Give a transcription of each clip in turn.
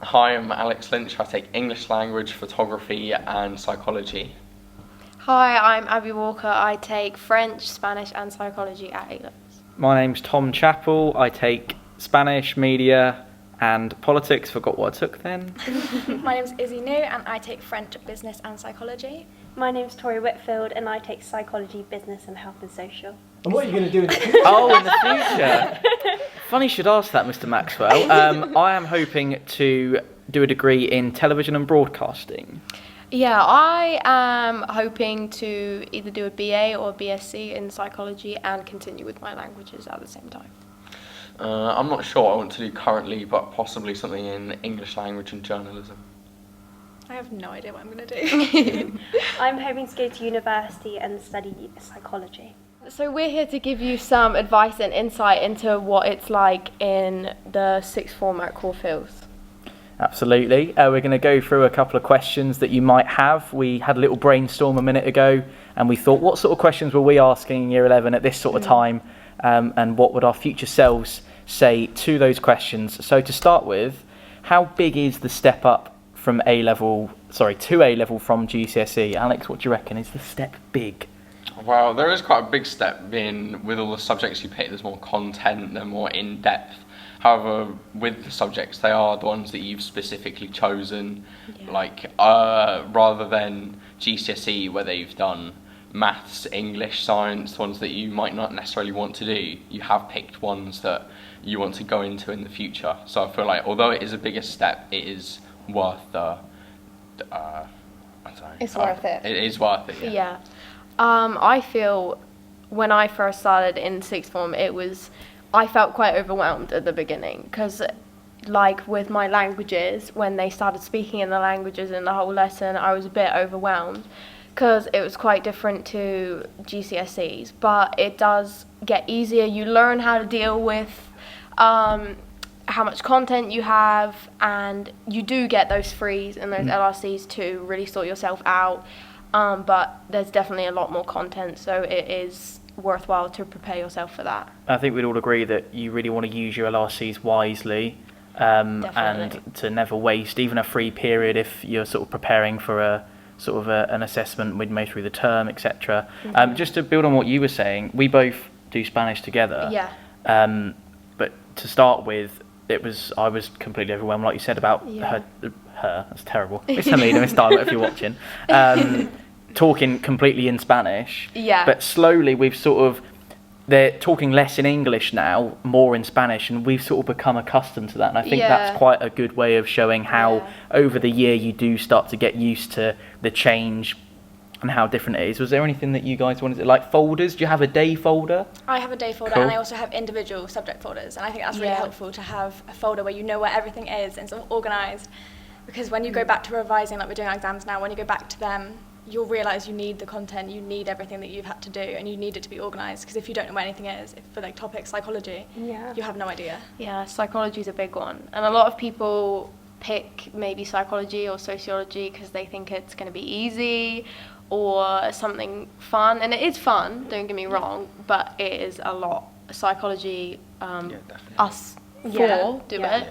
Hi, I'm Alex Lynch. I take English language, photography and psychology. Hi, I'm Abby Walker. I take French, Spanish and psychology at A-levels. My name's Tom Chappell. I take Spanish, media and politics. Forgot what I took then. My name's Izzy New and I take French, business and psychology. My name's Tori Whitfield and I take psychology, business and health and social. And what are you going to do in the future? Oh, in the future. Funny you should ask that, Mr. Maxwell. I am hoping to do a degree in television and broadcasting. Yeah, I am hoping to either do a BA or a BSc in psychology and continue with my languages at the same time. I'm not sure what I want to do currently, but possibly something in English language and journalism. I have no idea what I'm going to do. I'm hoping to go to university and study psychology. So we're here to give you some advice and insight into what it's like in the sixth form at Caulfield. Absolutely. We're going to go through a couple of questions that you might have. We had a little brainstorm a minute ago and we thought, what sort of questions were we asking in year 11 at this sort of time? And what would our future selves say to those questions? So to start with, how big is the step up from to A-level from GCSE? Alex, what do you reckon? Is the step big? Well, there is quite a big step in with all the subjects you pick. There's more content, they're more in-depth. However, with the subjects, they are the ones that you've specifically chosen, rather than GCSE where they've done maths, English, science, the ones that you might not necessarily want to do. You have picked ones that you want to go into in the future. So I feel like although it is a bigger step, it is worth It's worth it. It is worth it, yeah. Yeah. I feel when I first started in sixth form, I felt quite overwhelmed at the beginning because, like with my languages, when they started speaking in the languages in the whole lesson, I was a bit overwhelmed because it was quite different to GCSEs. But it does get easier. You learn how to deal with how much content you have, and you do get those frees and those LRCs to really sort yourself out. But there's definitely a lot more content, so it is worthwhile to prepare yourself for that. I think we'd all agree that you really want to use your LRCs wisely and to never waste even a free period if you're sort of preparing for an assessment midway through the term, etc. Just to build on what you were saying, we both do Spanish together. Yeah. But to start with, I was completely overwhelmed, like you said, about her, that's terrible. Miss Hamida, Miss Diamond, if you're watching. Talking completely in Spanish. Yeah. But slowly they're talking less in English now, more in Spanish, and we've sort of become accustomed to that. And I think that's quite a good way of showing how over the year you do start to get used to the change and how different it is. Was there anything that you guys wanted, like folders? Do you have a day folder? I have a day folder, Cool. And I also have individual subject folders, and I think that's really helpful to have a folder where you know where everything is and it's all organised, because when you go back to revising, like we're doing our exams now, when you go back to them, you'll realise you need the content, you need everything that you've had to do, and you need it to be organised, because if you don't know where anything is, for like topics, psychology, you have no idea. Yeah, psychology is a big one. And a lot of people pick maybe psychology or sociology because they think it's going to be easy or something fun. And it is fun, don't get me wrong, but it is a lot. Psychology, us four do it.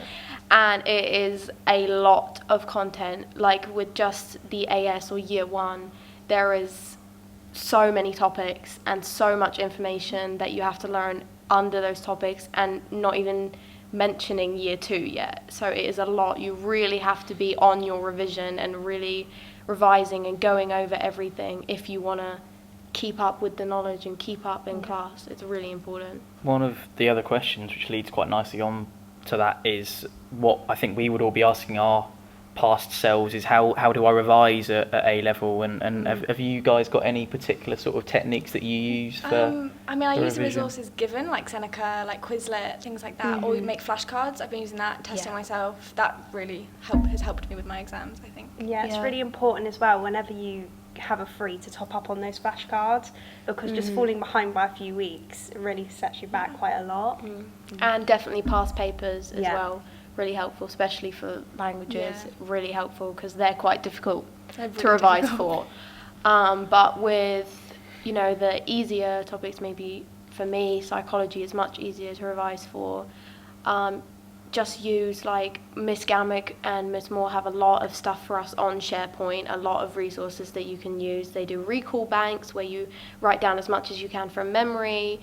And it is a lot of content. Like with just the AS or year one, there is so many topics and so much information that you have to learn under those topics, and not even mentioning year two yet. So it is a lot. You really have to be on your revision and really revising and going over everything if you want to keep up with the knowledge and keep up in class. It's really important. One of the other questions which leads quite nicely on to that is what I think we would all be asking our past selves is how do I revise at A level, and have you guys got any particular sort of techniques that you use for I use the revision? resources given, like Seneca, like Quizlet, things like that, or we make flashcards. I've been using that, testing myself. That really has helped me with my exams, I think. Yeah, it's really important as well whenever you have a free to top up on those flashcards, because just falling behind by a few weeks really sets you back quite a lot. And definitely past papers as well, really helpful, especially for languages. Really helpful because they're quite difficult to revise for. But with the easier topics, maybe for me psychology is much easier to revise for. just use, like, Miss Gamick and Miss Moore have a lot of stuff for us on SharePoint, a lot of resources that you can use. They do recall banks where you write down as much as you can from memory.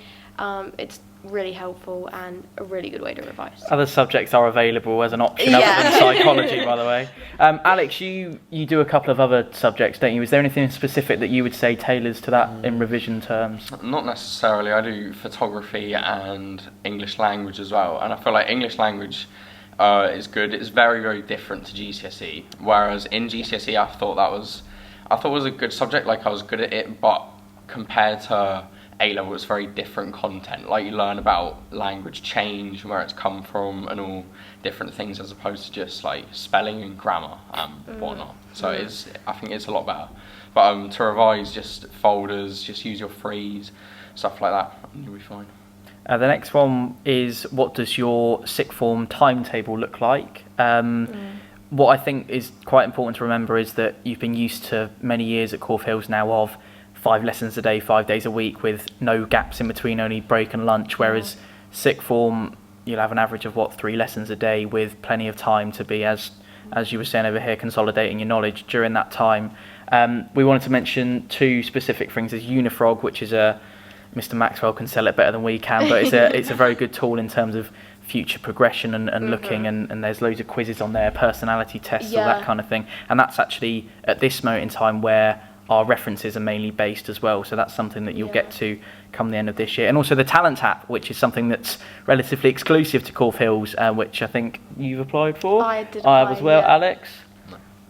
It's really helpful and a really good way to revise. Other subjects are available as an option other than psychology, by the way. Alex, you do a couple of other subjects, don't you? Is there anything specific that you would say tailors to that in revision terms? Not necessarily. I do photography and English language as well, and I feel like English language is good. It's very, very different to GCSE, whereas in GCSE I thought it was a good subject, like I was good at it, but compared to A-level, it's very different content. Like, you learn about language change and where it's come from and all different things, as opposed to just like spelling and grammar and whatnot. So I think it's a lot better. But to revise, just folders, just use your freeze, stuff like that, and you'll be fine. The next one is, what does your sixth form timetable look like? What I think is quite important to remember is that you've been used to many years at Corfe Hills now of 5 lessons a day, 5 days a week, with no gaps in between, only break and lunch, whereas sixth form, you'll have an average of 3 lessons a day with plenty of time to be, as you were saying over here, consolidating your knowledge during that time. We wanted to mention 2 specific things. There's Unifrog, which is Mr. Maxwell can sell it better than we can, but it's a very good tool in terms of future progression and looking, and there's loads of quizzes on there, personality tests, all that kind of thing. And that's actually at this moment in time where our references are mainly based as well, so that's something that you'll get to come the end of this year. And also the Talent app, which is something that's relatively exclusive to Corfe Hills, which I think you've applied for. I did apply, have as well, Alex.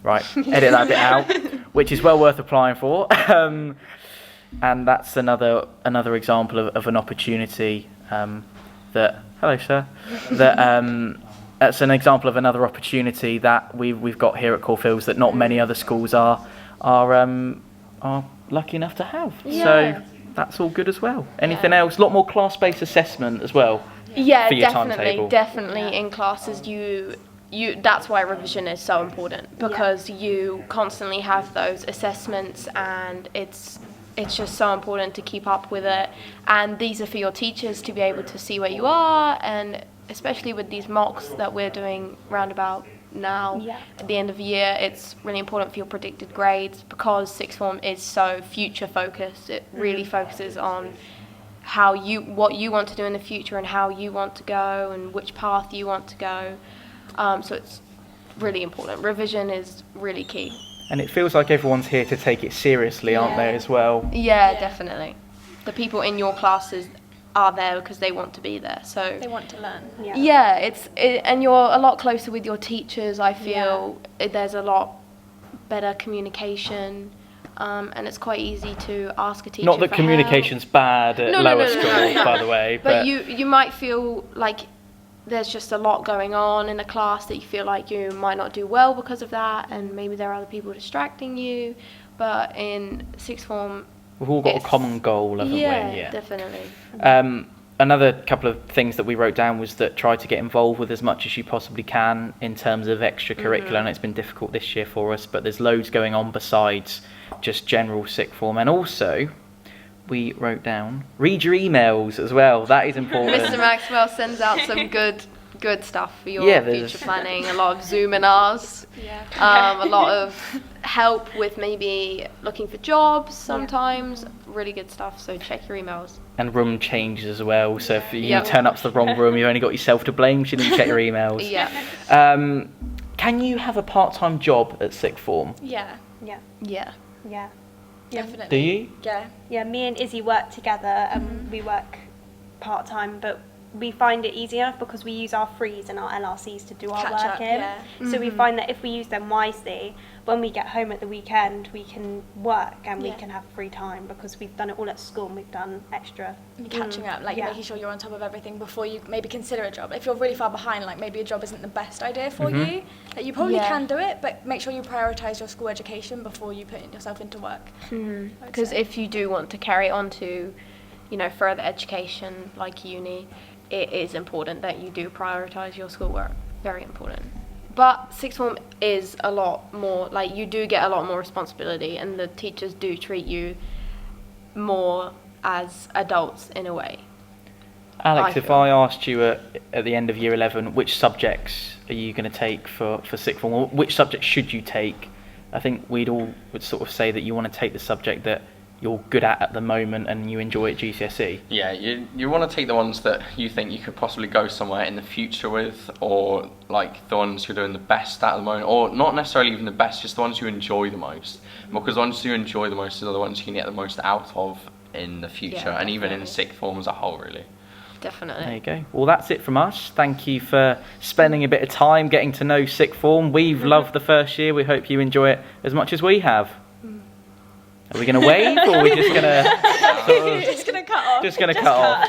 Right, edit that bit out, which is well worth applying for. And that's another example of an opportunity that. Hello, sir. That's an example of another opportunity that we've got here at Corfe Hills that not many other schools are lucky enough to have. So that's all good as well. Anything else? A lot more class-based assessment as well. Yeah, for your timetable. definitely in classes you that's why revision is so important, because you constantly have those assessments, and it's just so important to keep up with it. And these are for your teachers to be able to see where you are, and especially with these mocks that we're doing roundabout now at the end of the year, it's really important for your predicted grades, because sixth form is so future focused. It really focuses on what you want to do in the future and how you want to go and which path you want to go. So it's really important. Revision is really key. And it feels like everyone's here to take it seriously, aren't they, as well? Yeah, definitely. The people in your classes are there because they want to be there, so they want to learn. And you're a lot closer with your teachers. I feel there's a lot better communication, and it's quite easy to ask a teacher. Not that for communication's help. bad at lower schools, by the way, but you might feel like there's just a lot going on in a class that you feel like you might not do well because of that, and maybe there are other people distracting you. But in sixth form, we've all got a common goal, haven't we? Yeah, definitely. Another couple of things that we wrote down was that try to get involved with as much as you possibly can in terms of extracurricular, and it's been difficult this year for us, but there's loads going on besides just general sixth form. And also, we wrote down, read your emails as well. That is important. Mr. Maxwell sends out some good stuff for your future planning. A lot of Zoominars, a lot of help with maybe looking for jobs sometimes. Really good stuff, so check your emails. And room changes as well, so if you turn up to the wrong room, you've only got yourself to blame because you didn't check your emails. Can you have a part-time job at sixth form? Yeah. Definitely. Do you? Yeah, me and Izzy work together, and we work part-time, but we find it easy enough because we use our frees and our LRCs to do our work in. So we find that if we use them wisely, when we get home at the weekend, we can work and we can have free time because we've done it all at school and we've done extra. Catching up, making sure you're on top of everything before you maybe consider a job. If you're really far behind, like maybe a job isn't the best idea for you, that you probably can do it, but make sure you prioritise your school education before you put yourself into work. Because if you do want to carry on to, further education like uni, it is important that you do prioritise your schoolwork. Very important. But sixth form is a lot more, you do get a lot more responsibility, and the teachers do treat you more as adults in a way. Alex, if I asked you at the end of year 11, which subjects are you going to take for sixth form, or which subjects should you take? I think we'd all would sort of say that you want to take the subject that you're good at the moment and you enjoy at GCSE. Yeah, you want to take the ones that you think you could possibly go somewhere in the future with, or like the ones you're doing the best at the moment, or not necessarily even the best, just the ones you enjoy the most. Because the ones you enjoy the most are the ones you can get the most out of in the future, and even in sixth form as a whole, really. Definitely. There you go. Well, that's it from us. Thank you for spending a bit of time getting to know sixth form. We've loved the first year. We hope you enjoy it as much as we have. Are we going to wave, or are we just going to Just going to cut off. Just going to cut off.